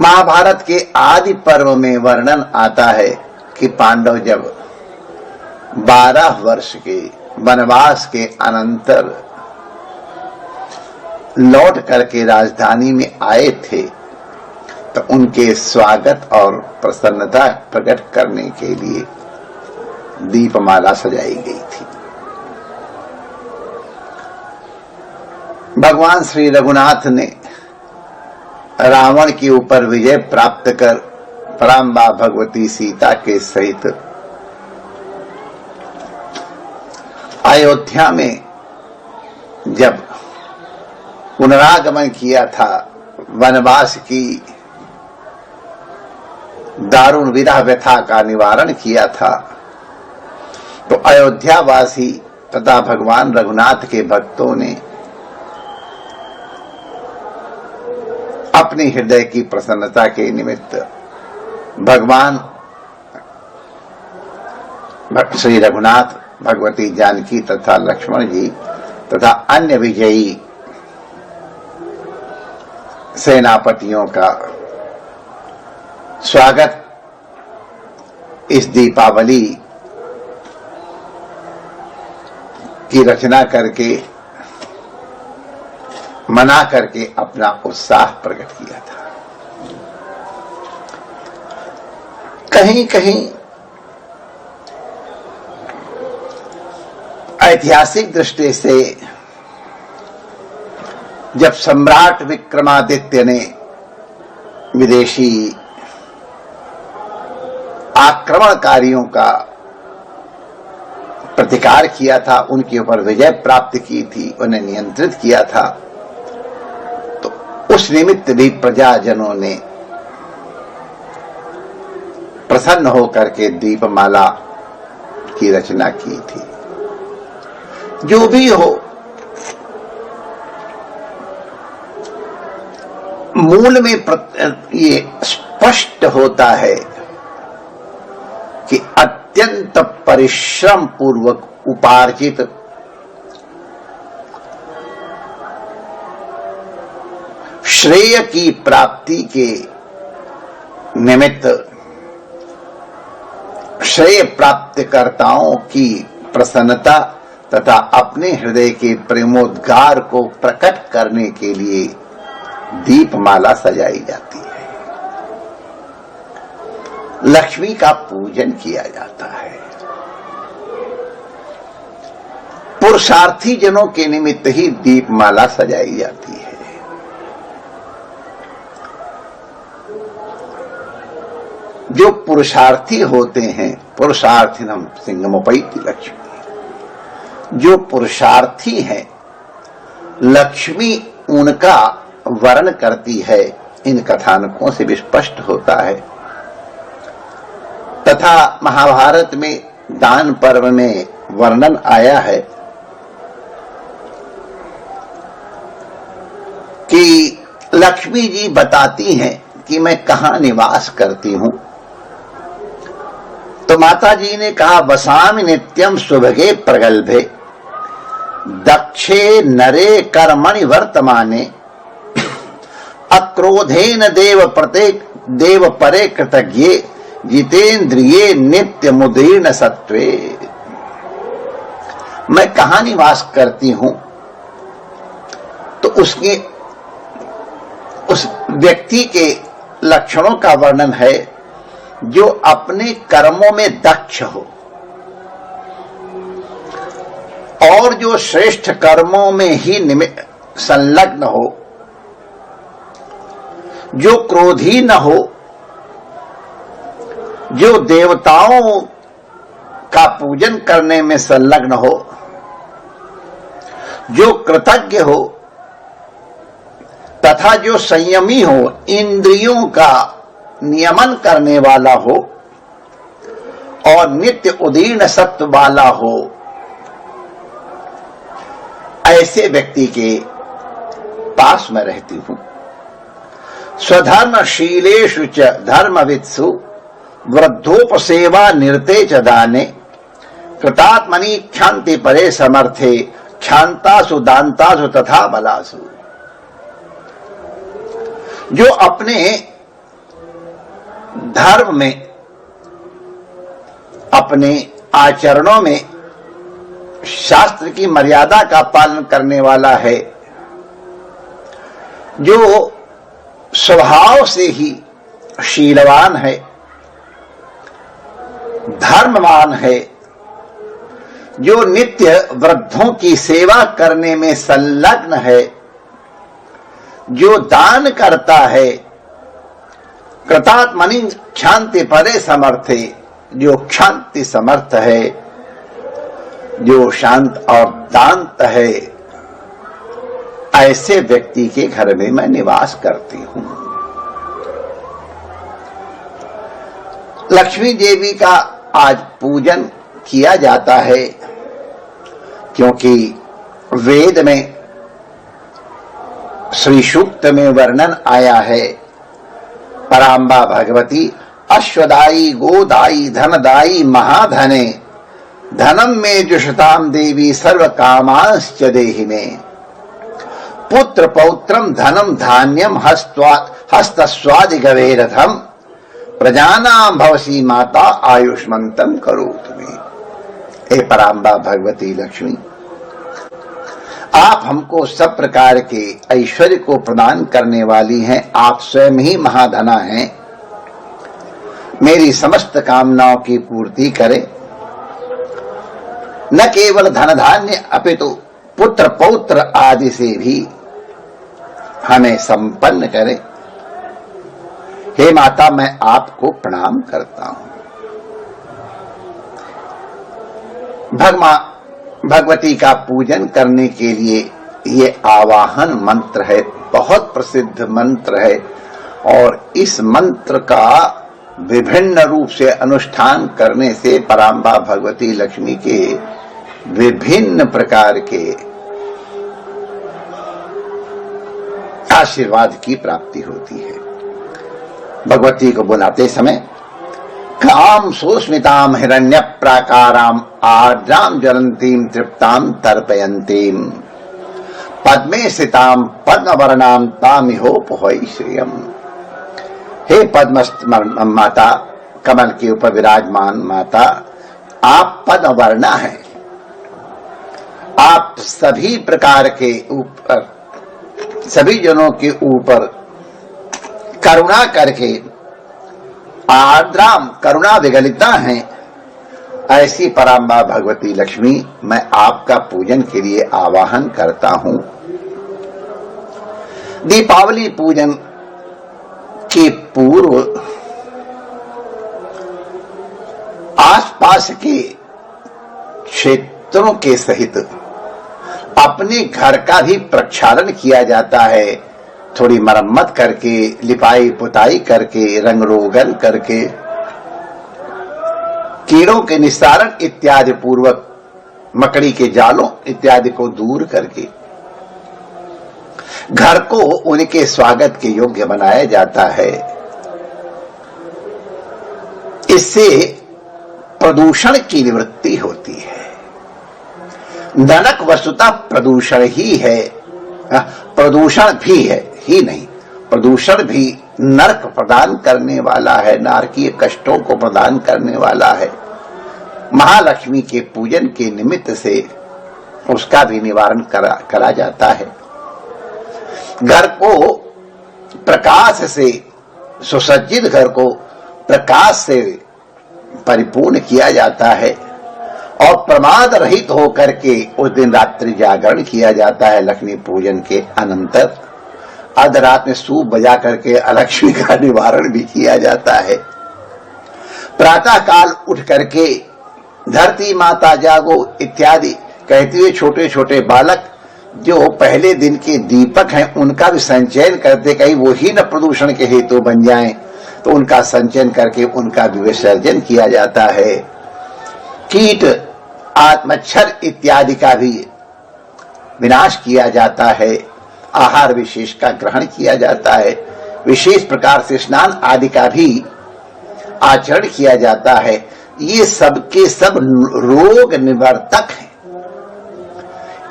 महाभारत के आदि पर्व में वर्णन आता है कि पांडव जब 12 वर्ष के वनवास के अनंतर लौट करके राजधानी में आए थे तो उनके स्वागत और प्रसन्नता प्रकट करने के लिए दीपमाला सजाई गई थी। भगवान श्री रघुनाथ ने रावण के ऊपर विजय प्राप्त कर पराम्बा भगवती सीता के सहित अयोध्या में जब पुनरागमन किया था, वनवास की दारुण विरह व्यथा का निवारण किया था, तो अयोध्यावासी तथा भगवान रघुनाथ के भक्तों ने अपने हृदय की प्रसन्नता के निमित्त भगवान श्री रघुनाथ, भगवती जानकी तथा लक्ष्मण जी तथा अन्य विजयी सेनापतियों का स्वागत इस दीपावली की रचना करके मना करके अपना उत्साह प्रकट किया था। कहीं कहीं ऐतिहासिक दृष्टि से जब सम्राट विक्रमादित्य ने विदेशी आक्रमणकारियों का प्रतिकार किया था, उनके ऊपर विजय प्राप्त की थी, उन्हें नियंत्रित किया था, तो उस निमित्त भी प्रजाजनों ने प्रसन्न होकर के दीपमाला की रचना की थी। जो भी हो, मूल में ये स्पष्ट होता है कि अत्यंत परिश्रम पूर्वक उपार्जित श्रेय की प्राप्ति के निमित्त श्रेय प्राप्तकर्ताओं की प्रसन्नता तथा अपने हृदय के प्रेमोद्गार को प्रकट करने के लिए दीपमाला सजाई जाती है, लक्ष्मी का पूजन किया जाता है। पुरुषार्थी जनों के निमित्त ही दीपमाला सजाई जाती है। जो पुरुषार्थी होते हैं, पुरुषार्थिनम सिंहमुपैति लक्ष्मी, जो पुरुषार्थी हैं, लक्ष्मी उनका वर्ण करती है, इन कथानकों से भी स्पष्ट होता है। तथा महाभारत में दान पर्व में वर्णन आया है कि लक्ष्मी जी बताती हैं कि मैं कहां निवास करती हूं, तो माता जी ने कहा, वसामि नित्यम सुभगे प्रगल्भे दक्षे नरे कर्मणि वर्तमाने अक्रोधेन देव परे कृतज्ञे जितेंद्रिये नित्य मुदीर्ण सत्वे। मैं कहां निवास करती हूं, तो उसके उस व्यक्ति के लक्षणों का वर्णन है जो अपने कर्मों में दक्ष हो और जो श्रेष्ठ कर्मों में ही संलग्न हो, जो क्रोधी न हो, जो देवताओं का पूजन करने में संलग्न हो, जो कृतज्ञ हो तथा जो संयमी हो, इंद्रियों का नियमन करने वाला हो और नित्य उदीर्ण सत्व वाला हो, ऐसे व्यक्ति के पास मैं रहती हूं। स्वधर्मशीलेषु च धर्मवित्सु वृद्धोपसेवा निरते च दाने कृतात्मनि क्षांति परे समर्थे क्षांतासु दांतासु तथा बलासु। जो अपने धर्म में, अपने आचरणों में शास्त्र की मर्यादा का पालन करने वाला है, जो स्वभाव से ही शीलवान है, धर्मवान है, जो नित्य वृद्धों की सेवा करने में संलग्न है, जो दान करता है, कृतात्मनि क्षांति परे समर्थे, जो क्षांति समर्थ है, जो शांत और दांत है, ऐसे व्यक्ति के घर में मैं निवास करती हूं। लक्ष्मी देवी का आज पूजन किया जाता है, क्योंकि वेद में, श्री सूक्त में वर्णन आया है, पराम्बा भगवती अश्वदायी गोदायी धनदायी महाधने, धनम में जुषताम देवी सर्व कामांश्च देहि में, पुत्र पौत्रम धनम धान्यम हस्तस्वादि गवेरथम, प्रजानाम भवसी माता आयुष्मंतम करोतु मे। हे पराम्बा भगवती लक्ष्मी, आप हमको सब प्रकार के ऐश्वर्य को प्रदान करने वाली हैं, आप स्वयं ही महाधना हैं। मेरी समस्त कामनाओं की पूर्ति करें, न केवल धन धान्य अपितु पुत्र पौत्र आदि से भी हमें संपन्न करें। हे माता, मैं आपको प्रणाम करता हूं। भगवती का पूजन करने के लिए ये आवाहन मंत्र है, बहुत प्रसिद्ध मंत्र है, और इस मंत्र का विभिन्न रूप से अनुष्ठान करने से पराम्बा भगवती लक्ष्मी के विभिन्न प्रकार के आशीर्वाद की प्राप्ति होती है। भगवती को बुलाते समय काम सुस्मिताम हिरण्य प्राकाराम आर्द्राम ज्वलंतीम तृप्ताम तर्पयंतीम पद्मे स्थिताम पद्मवर्णाम तामिहोपहै श्रियम। हे पद्म माता, कमल के ऊपर विराजमान माता, आप पद्मवर्णा हैं। आप सभी प्रकार के ऊपर, सभी जनों के ऊपर करुणा करके आर्द्राम करुणा विगलिता हैं। ऐसी पराम्बा भगवती लक्ष्मी, मैं आपका पूजन के लिए आवाहन करता हूं। दीपावली पूजन के पूर्व आसपास के क्षेत्रों के सहित अपने घर का भी प्रक्षालन किया जाता है, थोड़ी मरम्मत करके, लिपाई पुताई करके, रंग रोगन करके, कीड़ों के निस्तारण इत्यादि पूर्वक, मकड़ी के जालों इत्यादि को दूर करके घर को उनके स्वागत के योग्य बनाया जाता है। इससे प्रदूषण की निवृत्ति होती है। नरक वस्तुतः प्रदूषण ही है, प्रदूषण भी है ही नहीं, प्रदूषण भी नरक प्रदान करने वाला है, नारकीय कष्टों को प्रदान करने वाला है। महालक्ष्मी के पूजन के निमित्त से उसका भी निवारण करा जाता है। घर को प्रकाश से, सुसज्जित घर को प्रकाश से परिपूर्ण किया जाता है, और प्रमाद रहित होकर के उस दिन रात्रि जागरण किया जाता है। लक्ष्मी पूजन के अनंतर अर्धरात में सूप बजा करके अलक्ष्मी का निवारण भी किया जाता है। प्रातः काल उठ करके धरती माता जागो इत्यादि कहते हुए छोटे छोटे बालक जो पहले दिन के दीपक हैं, उनका भी संचयन करते, कहीं वो ही न प्रदूषण के हेतु बन जाएं, तो उनका संचयन करके उनका भी विसर्जन किया जाता है। कीट मच्छर इत्यादि का भी विनाश किया जाता है। आहार विशेष का ग्रहण किया जाता है। विशेष प्रकार से स्नान आदि का भी आचरण किया जाता है। ये सबके सब रोग निवर्तक हैं।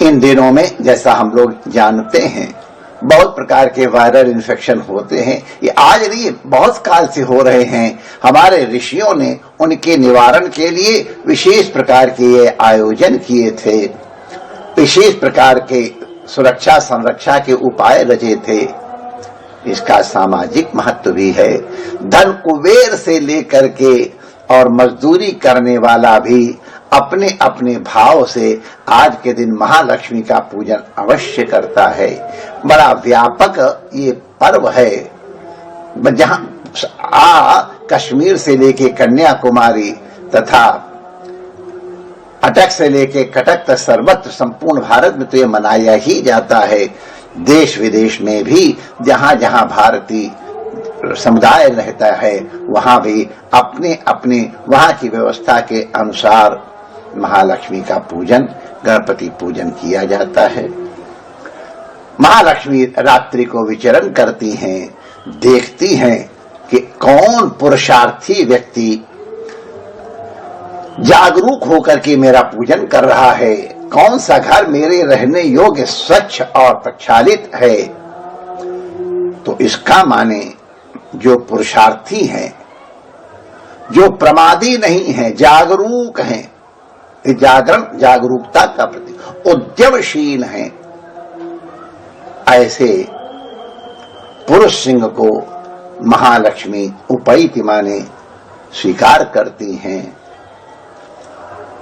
इन दिनों में जैसा हम लोग जानते हैं, बहुत प्रकार के वायरल इन्फेक्शन होते हैं। ये आज नहीं, बहुत काल से हो रहे हैं। हमारे ऋषियों ने उनके निवारण के लिए विशेष प्रकार के आयोजन किए थे, विशेष प्रकार के सुरक्षा संरक्षा के उपाय रचे थे। इसका सामाजिक महत्व भी है। धन कुबेर से लेकर के और मजदूरी करने वाला भी अपने अपने भाव से आज के दिन महालक्ष्मी का पूजन अवश्य करता है। बड़ा व्यापक ये पर्व है। जहां कश्मीर से लेके कन्याकुमारी तथा अटक से लेके कटक तक सर्वत्र संपूर्ण भारत में तो ये मनाया ही जाता है। देश विदेश में भी जहां जहां भारतीय समुदाय रहता है वहां भी अपने अपने वहां की व्यवस्था के अनुसार महालक्ष्मी का पूजन, गणपति पूजन किया जाता है। महालक्ष्मी रात्रि को विचरण करती हैं, देखती हैं कि कौन पुरुषार्थी व्यक्ति जागरूक होकर के मेरा पूजन कर रहा है, कौन सा घर मेरे रहने योग्य स्वच्छ और प्रक्षालित है। तो इसका माने जो पुरुषार्थी हैं, जो प्रमादी नहीं है, जागरूक हैं, जागरण जागरूकता का प्रतीक, उद्यमशील हैं, ऐसे पुरुष सिंह को महालक्ष्मी उपैति माने स्वीकार करती हैं।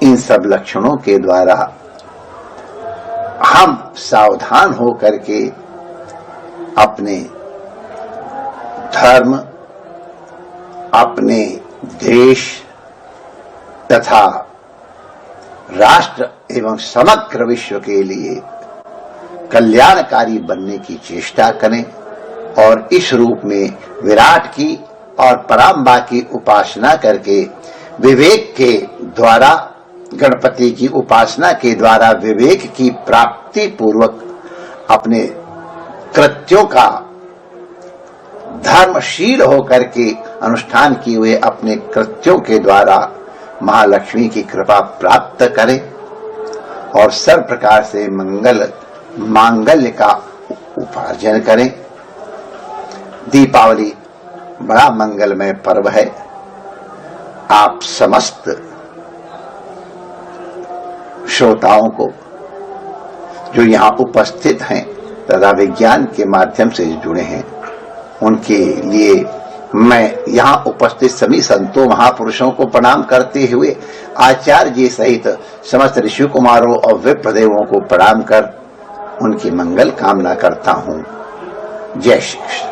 इन सब लक्षणों के द्वारा हम सावधान होकर के अपने धर्म, अपने देश तथा राष्ट्र एवं समग्र विश्व के लिए कल्याणकारी बनने की चेष्टा करें और इस रूप में विराट की और पराम्बा की उपासना करके विवेक के द्वारा, गणपति की उपासना के द्वारा विवेक की प्राप्ति पूर्वक अपने कृत्यों का धर्मशील होकर के अनुष्ठान किए हुए अपने कृत्यों के द्वारा महालक्ष्मी की कृपा प्राप्त करें और सर्व प्रकार से मांगल्य का उपार्जन करें। दीपावली बड़ा मंगलमय पर्व है। आप समस्त श्रोताओं को जो यहाँ उपस्थित हैं तथा विज्ञान के माध्यम से जुड़े हैं, उनके लिए मैं यहाँ उपस्थित सभी संतों महापुरुषों को प्रणाम करते हुए आचार्य जी सहित समस्त ऋषि कुमारों और विप्रदेवों को प्रणाम कर उनकी मंगल कामना करता हूँ। जय श्री कृष्ण।